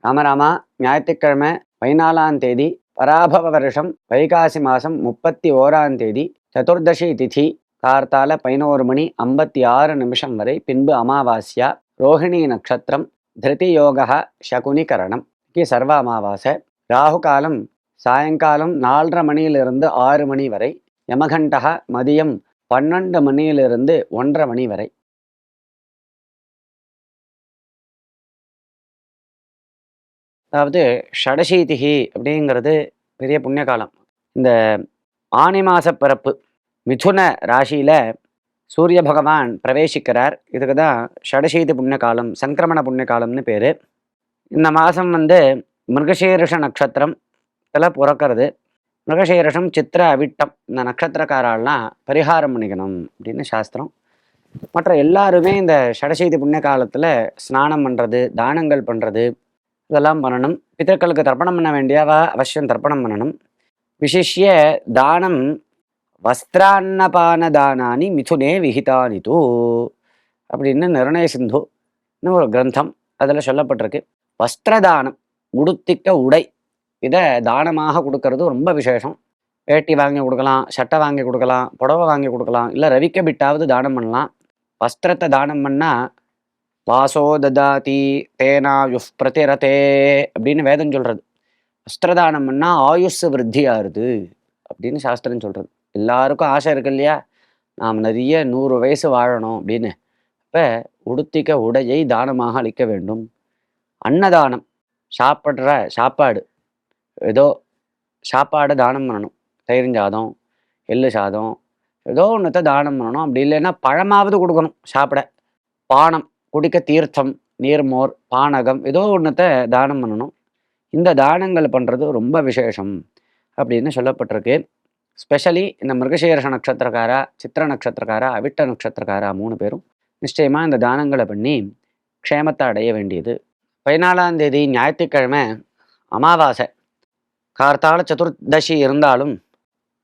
ராமராமா ஞாயிற்றுக்கிழமை 14ஆம் தேதி பராபவ வருஷம் வைகாசி மாதம் 31ஆம் தேதி சதுர்தசி திதி கார்த்தால 11 மணி 56 நிமிஷம் வரை, பின்பு அமாவாஸ்யா, ரோஹிணி நட்சத்திரம், திருதி யோகா, சகுனி கரணம். சர்வ அமாவாசை. ராகு காலம் சாயங்காலம் 4:30 மணியிலிருந்து 6 மணி வரை, யமகண்டக மதியம் 12 மணியிலிருந்து 1:30 மணி வரை. அதாவது ஷடசீதிகி அப்படிங்கிறது பெரிய புண்ணிய காலம். இந்த ஆனி மாச பிறப்பு மிதுன ராசியில சூரிய பகவான் பிரவேசிக்கிறார். இதுக்கு தான் ஷடசீதி புண்ணிய காலம், சங்கிரமண புண்ணிய காலம்னு பேர். இந்த மாதம் மிருகசீரிஷ நட்சத்திரத்தில் பிறக்கிறது. மிருகசீரிஷம், சித்திர, அவிட்டம் இந்த நட்சத்திரக்காரெல்லாம் பரிகாரம் பண்ணிக்கணும் அப்படின்னு சாஸ்திரம். மற்ற எல்லாருமே இந்த ஷடசீதி புண்ணிய காலத்தில் ஸ்நானம் பண்ணுறது, தானங்கள் பண்ணுறது இதெல்லாம் பண்ணணும். பித்தர்களுக்கு தர்ப்பணம் பண்ண வேண்டியவா அவசியம் தர்ப்பணம் பண்ணணும். விசிஷ்ய தானம் வஸ்திரான்னபான தானானி மிதுனே விஹிதானி தூ அப்படின்னு நிர்ணய சிந்துன்னு ஒரு கிரந்தம், அதில் சொல்லப்பட்டிருக்கு. வஸ்திரதானம், உடுத்திக்க உடை, இதை தானமாக கொடுக்கறது ரொம்ப விசேஷம். வேட்டி வாங்கி கொடுக்கலாம், சட்டை வாங்கி கொடுக்கலாம், புடவை வாங்கி கொடுக்கலாம், இல்லை ரவிக்க பிட்டாவது தானம் பண்ணலாம். வஸ்திரத்தை தானம் பண்ணால் வாசோ ததாதி தேனாயுஷ் பிரதிரதே அப்படின்னு வேதம் சொல்கிறது. வஸ்திரதானம் பண்ணால் ஆயுஷ் விருத்தி ஆறுது அப்படின்னு சாஸ்திரம் சொல்கிறது. எல்லாருக்கும் ஆசை இருக்கு இல்லையா, நாம் நிறைய 100 வயசு வாழணும் அப்படின்னு. இப்போ உடுத்திக்க உடையை தானமாக அளிக்க வேண்டும். அன்னதானம், சாப்பிட்ற சாப்பாடு, ஏதோ சாப்பாடு தானம் பண்ணணும். தயிர் சாதம், எள்ளு சாதம், ஏதோ ஒன்றத்தை தானம் பண்ணணும். அப்படி இல்லைன்னா பழமாவது கொடுக்கணும் சாப்பிட. பானம், குடிக்க தீர்த்தம், நீர்மோர், பானகம், ஏதோ ஒன்றத்தை தானம் பண்ணணும். இந்த தானங்கள் பண்ணுறது ரொம்ப விசேஷம் அப்படின்னு சொல்லப்பட்டிருக்கு. ஸ்பெஷலி இந்த மிருகசீரிஷ நட்சத்திரக்காரா, சித்திர நட்சத்திரக்காரா, அவிட்ட நட்சத்திரக்காரா 3 பேரும் நிச்சயமாக இந்த தானங்களை பண்ணி க்ஷேமத்தை அடைய வேண்டியது. 14ஆம் தேதி ஞாயிற்றுக்கிழமை அமாவாசை. கார்த்தால சதுர்தசி இருந்தாலும்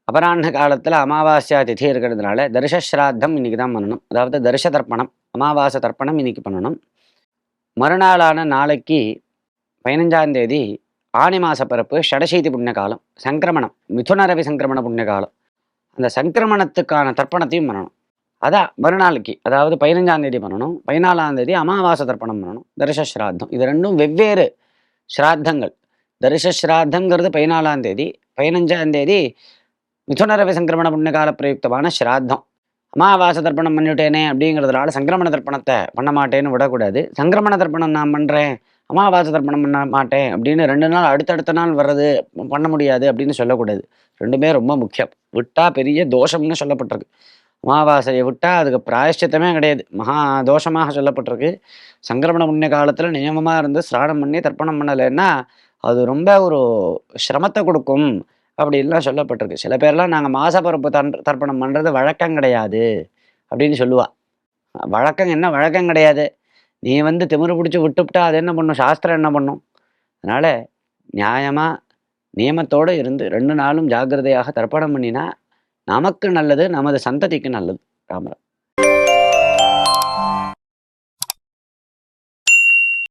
அபராண்ண காலத்தில் அமாவாஸ்யா திதி இருக்கிறதுனால தரிசஸ்ராத்தம் இன்றைக்கி தான் பண்ணணும். அதாவது தரிச தர்ப்பணம், அமாவாசை தர்ப்பணம் இன்றைக்கி பண்ணணும். மறுநாளான நாளைக்கு 15ஆம் தேதி ஆனி மாச பிறப்பு, ஷடசீதி புண்ணிய காலம், சங்கிரமணம், மிதுன ரவி சங்கிரமண புண்ணிய காலம். அந்த சங்கிரமணத்துக்கான தர்ப்பணத்தையும் பண்ணணும். அதான் மறுநாளைக்கு, அதாவது 15ஆம் தேதி பண்ணணும். 14ஆம் தேதி அமாவாசை தர்ப்பணம் பண்ணணும். தரிசஸ்ராத்தம், இது ரெண்டும் வெவ்வேறு ஸ்ராத்தங்கள். தரிசஸ்ராத்தங்கிறது 14ஆம் தேதி, 15ஆம் தேதி மிதுன ரவி சங்கிரமண புண்ணியகால பிரயுக்தமான ஸ்ராத்தம். அமாவாசை தர்ப்பணம் பண்ணிவிட்டேனே அப்படிங்கிறதுனால சங்கிரமண தர்ப்பணத்தை பண்ண மாட்டேன்னு விடக்கூடாது. சங்கிரமண தர்ப்பணம் நான் பண்ணுறேன், அமாவாசை தர்ப்பணம் பண்ண மாட்டேன் அப்படின்னு 2 நாள் அடுத்தடுத்த நாள் வர்றது பண்ண முடியாது அப்படின்னு சொல்லக்கூடாது. ரெண்டுமே ரொம்ப முக்கியம். விட்டால் பெரிய தோஷம்னு சொல்லப்பட்டிருக்கு. அமாவாசையை விட்டால் அதுக்கு பிராயஷ்சித்தமே கிடையாது, மகா தோஷமாக சொல்லப்பட்டிருக்கு. சங்கிரமண புண்ணிய காலத்தில் நியமமாக இருந்து ஸ்நானம் பண்ணி தர்ப்பணம் பண்ணலைன்னா அது ரொம்ப ஒரு சிரமத்தை கொடுக்கும் அப்படின்லாம் சொல்லப்பட்டிருக்கு. சில பேர்லாம் நாங்கள் மாசப்பரப்பு தர்ப்பணம் பண்ணுறது வழக்கம் கிடையாது அப்படின்னு சொல்லுவா. வழக்கம் என்ன வழக்கம் கிடையாது, நீ திமிரு பிடிச்சி விட்டுவிட்டா அது என்ன பண்ணும், சாஸ்திரம் என்ன பண்ணும்? அதனால் நியாயமாக நியமத்தோடு இருந்து 2 நாளும் ஜாக்கிரதையாக தர்ப்பணம் பண்ணினா நமக்கு நல்லது, நமது சந்ததிக்கு நல்லது. ராமராம்.